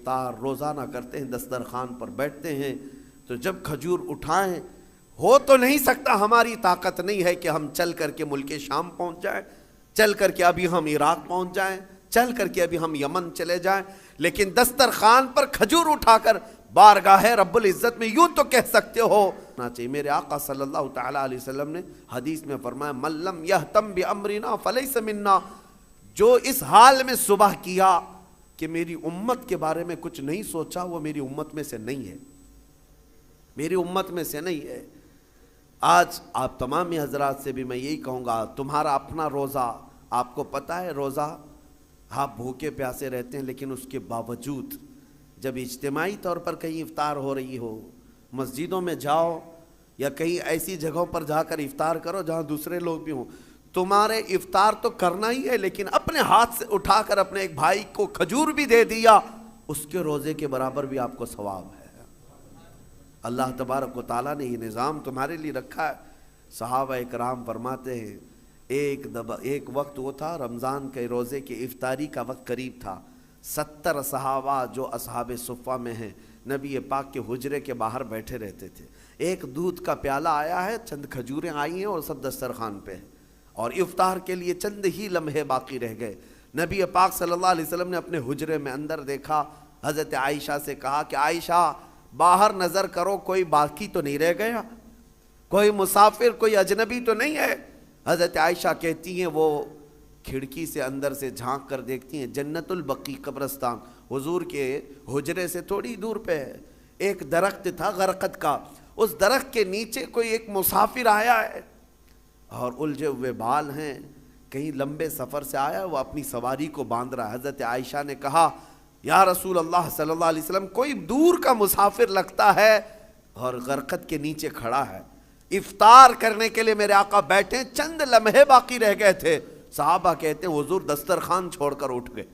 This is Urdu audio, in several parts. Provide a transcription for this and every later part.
افطار روزانہ کرتے ہیں، دسترخوان پر بیٹھتے ہیں تو جب کھجور اٹھائیں، ہو تو نہیں سکتا، ہماری طاقت نہیں ہے کہ ہم چل کر کے ملک شام پہنچ جائیں، چل کر کے ابھی ہم عراق پہنچ جائیں، چل کر کے ابھی ہم یمن چلے جائیں، لیکن دسترخوان پر کھجور اٹھا کر بارگاہ رب العزت میں یوں تو کہہ سکتے ہو نا چاہیے۔ میرے آقا صلی اللہ تعالیٰ علیہ وسلم نے حدیث میں فرمایا من لم یہتم بامرنا فلیس منا، جو اس حال میں صبح کیا کہ میری امت کے بارے میں کچھ نہیں سوچا، وہ میری امت میں سے نہیں ہے، میری امت میں سے نہیں ہے۔ آج آپ تمام حضرات سے بھی میں یہی کہوں گا، تمہارا اپنا روزہ، آپ کو پتہ ہے روزہ آپ بھوکے پیاسے رہتے ہیں، لیکن اس کے باوجود جب اجتماعی طور پر کہیں افطار ہو رہی ہو، مسجدوں میں جاؤ یا کہیں ایسی جگہوں پر جا کر افطار کرو جہاں دوسرے لوگ بھی ہوں، تمہارے افطار تو کرنا ہی ہے، لیکن اپنے ہاتھ سے اٹھا کر اپنے ایک بھائی کو کھجور بھی دے دیا، اس کے روزے کے برابر بھی آپ کو ثواب ہے۔ اللہ تبارک و تعالیٰ نے یہ نظام تمہارے لیے رکھا ہے۔ صحابہ اکرام فرماتے ہیں ایک وقت وہ تھا رمضان کے روزے کے افطاری کا وقت قریب تھا، 70 صحابہ جو اصحاب صفہ میں ہیں نبی پاک کے حجرے کے باہر بیٹھے رہتے تھے، ایک دودھ کا پیالہ آیا ہے، چند کھجوریں آئی ہیں اور سب دسترخوان پہ ہیں، اور افطار کے لیے چند ہی لمحے باقی رہ گئے۔ نبی پاک صلی اللہ علیہ وسلم نے اپنے حجرے میں اندر دیکھا، حضرت عائشہ سے کہا کہ عائشہ باہر نظر کرو، کوئی باقی تو نہیں رہ گیا، کوئی مسافر، کوئی اجنبی تو نہیں ہے۔ حضرت عائشہ کہتی ہیں وہ کھڑکی سے اندر سے جھانک کر دیکھتی ہیں، جنت البقیع قبرستان حضور کے حجرے سے تھوڑی دور پہ ہے، ایک درخت تھا غرقد کا، اس درخت کے نیچے کوئی ایک مسافر آیا ہے اور الجھے ہوئے بال ہیں، کہیں لمبے سفر سے آیا، وہ اپنی سواری کو باندھ رہا ہے۔ حضرت عائشہ نے کہا یا رسول اللہ صلی اللہ علیہ وسلم، کوئی دور کا مسافر لگتا ہے اور غرقد کے نیچے کھڑا ہے، افطار کرنے کے لیے میرے آقا بیٹھے، چند لمحے باقی رہ گئے تھے۔ صحابہ کہتے ہیں حضور دسترخوان چھوڑ کر اٹھ گئے،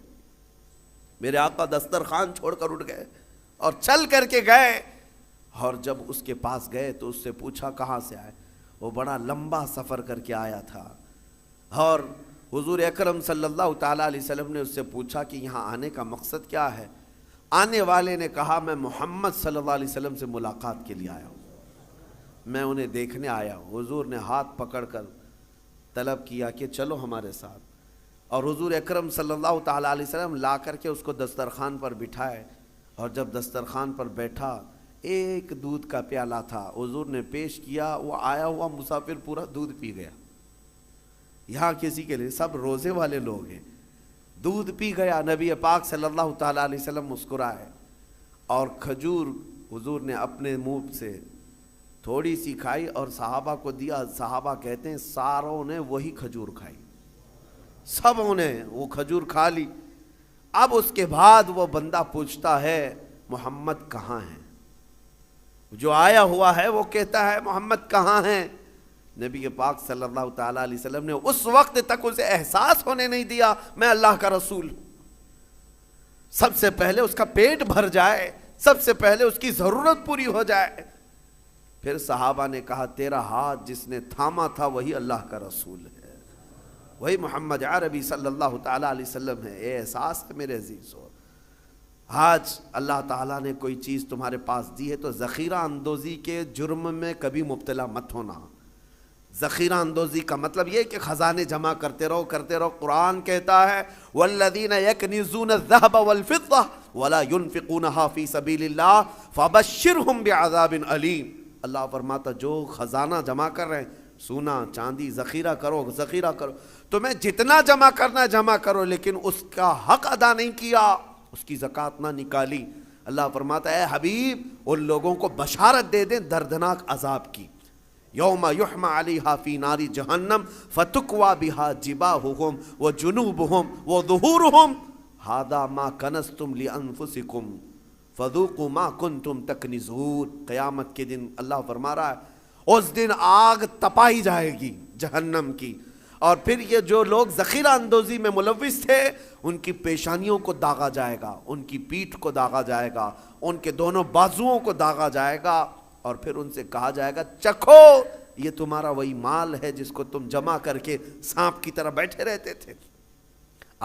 میرے آقا دسترخوان چھوڑ کر اٹھ گئے اور چل کر کے گئے، اور جب اس کے پاس گئے تو اس سے پوچھا کہاں سے آئے، وہ بڑا لمبا سفر کر کے آیا تھا، اور حضور اکرم صلی اللہ تعالیٰ علیہ وسلم نے اس سے پوچھا کہ یہاں آنے کا مقصد کیا ہے؟ آنے والے نے کہا میں محمد صلی اللہ علیہ وسلم سے ملاقات کے لیے آیا ہوں، میں انہیں دیکھنے آیا ہوں۔ حضور نے ہاتھ پکڑ کر طلب کیا کہ چلو ہمارے ساتھ، اور حضور اکرم صلی اللہ تعالیٰ علیہ وسلم لا کر کے اس کو دسترخوان پر بٹھائے، اور جب دسترخوان پر بیٹھا ایک دودھ کا پیالہ تھا، حضور نے پیش کیا، وہ آیا ہوا مسافر پورا دودھ پی گیا۔ یہاں کسی کے لیے سب روزے والے لوگ ہیں، دودھ پی گیا۔ نبی پاک صلی اللہ تعالیٰ علیہ وسلم مسکرائے، اور کھجور حضور نے اپنے منہ سے تھوڑی سی کھائی اور صحابہ کو دیا۔ صحابہ کہتے ہیں ساروں نے وہی کھجور کھائی، سبوں نے وہ کھجور کھا لی۔ اب اس کے بعد وہ بندہ پوچھتا ہے محمد کہاں ہیں؟ جو آیا ہوا ہے وہ کہتا ہے محمد کہاں ہیں؟ نبی پاک صلی اللہ تعالیٰ علیہ وسلم نے اس وقت تک اسے احساس ہونے نہیں دیا میں اللہ کا رسول۔ سب سے پہلے اس کا پیٹ بھر جائے، سب سے پہلے اس کی ضرورت پوری ہو جائے۔ پھر صحابہ نے کہا تیرا ہاتھ جس نے تھاما تھا وہی اللہ کا رسول ہے، وہی محمد عربی صلی اللہ تعالیٰ علیہ وسلم ہے۔ اے احساس ہے میرے عزیزو، آج اللہ تعالیٰ نے کوئی چیز تمہارے پاس دی ہے تو ذخیرہ اندوزی کے جرم میں کبھی مبتلا مت ہونا۔ ذخیرہ اندوزی کا مطلب یہ کہ خزانے جمع کرتے رہو کرتے رہو۔ قرآن کہتا ہے والذین یکنزون الذهب والفضة ولا ينفقونها في سبیل اللہ فبشرهم بعذاب علیم۔ اللہ فرماتا جو خزانہ جمع کر رہے ہیں، سونا چاندی ذخیرہ کرو ذخیرہ کرو، تمہیں جتنا جمع کرنا ہے جمع کرو، لیکن اس کا حق ادا نہیں کیا، اس کی زکوٰۃ نہ نکالی۔ اللہ فرماتا ہے اے حبیب ان لوگوں کو بشارت دے دیں دردناک عذاب کی، یوم یحمى علیہا فی نار جہنم فتکوی بہا جباہہم وجنوبہم وظہورہم ھذا ما کنزتم لانفسکم فذوقوا ما کنتم تکنزون۔ قیامت کے دن اللہ فرما رہا ہے اس دن آگ تپائی جائے گی جہنم کی، اور پھر یہ جو لوگ ذخیرہ اندوزی میں ملوث تھے ان کی پیشانیوں کو داغا جائے گا، ان کی پیٹھ کو داغا جائے گا، ان کے دونوں بازوؤں کو داغا جائے گا، اور پھر ان سے کہا جائے گا چکھو یہ تمہارا وہی مال ہے جس کو تم جمع کر کے سانپ کی طرح بیٹھے رہتے تھے۔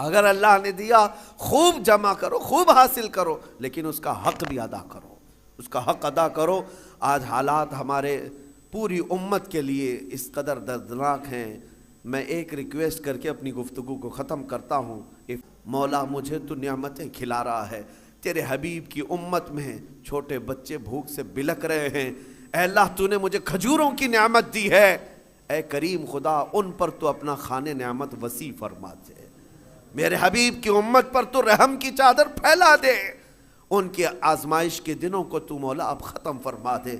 اگر اللہ نے دیا خوب جمع کرو، خوب حاصل کرو، لیکن اس کا حق بھی ادا کرو، اس کا حق ادا کرو۔ آج حالات ہمارے پوری امت کے لیے اس قدر دردناک ہیں۔ میں ایک ریکویسٹ کر کے اپنی گفتگو کو ختم کرتا ہوں۔ مولا مجھے تو نعمتیں کھلا رہا ہے، تیرے حبیب کی امت میں چھوٹے بچے بھوک سے بلک رہے ہیں، اے اللہ تو نے مجھے کھجوروں کی نعمت دی ہے، اے کریم خدا ان پر تو اپنا خانے نعمت وسیع فرما دے، میرے حبیب کی امت پر تو رحم کی چادر پھیلا دے، ان کے آزمائش کے دنوں کو تو مولا اب ختم فرما دے۔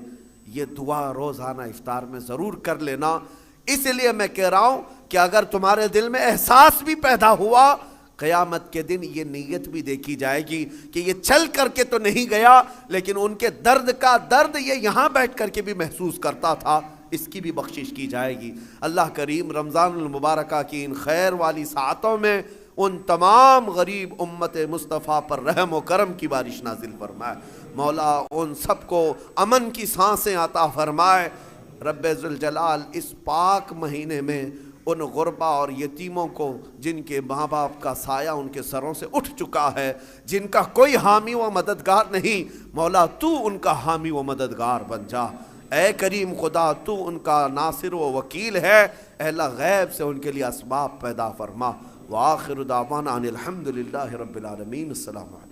یہ دعا روزانہ افطار میں ضرور کر لینا۔ اس لیے میں کہہ رہا ہوں کہ اگر تمہارے دل میں احساس بھی پیدا ہوا، قیامت کے دن یہ نیت بھی دیکھی جائے گی کہ یہ چل کر کے تو نہیں گیا، لیکن ان کے درد کا درد یہ یہاں بیٹھ کر کے بھی محسوس کرتا تھا، اس کی بھی بخشش کی جائے گی۔ اللہ کریم رمضان المبارکہ کی ان خیر والی ساعتوں میں ان تمام غریب امت مصطفیٰ پر رحم و کرم کی بارش نازل فرمائے۔ مولا ان سب کو امن کی سانسیں عطا فرمائے۔ رب ذوالجلال اس پاک مہینے میں ان غربا اور یتیموں کو جن کے ماں باپ کا سایہ ان کے سروں سے اٹھ چکا ہے، جن کا کوئی حامی و مددگار نہیں، مولا تو ان کا حامی و مددگار بن جا۔ اے کریم خدا تو ان کا ناصر و وکیل ہے، اے اللہ غیب سے ان کے لیے اسباب پیدا فرما۔ وآخر دعوانا ان الحمد للہ رب العالمین۔ السلام علیکم۔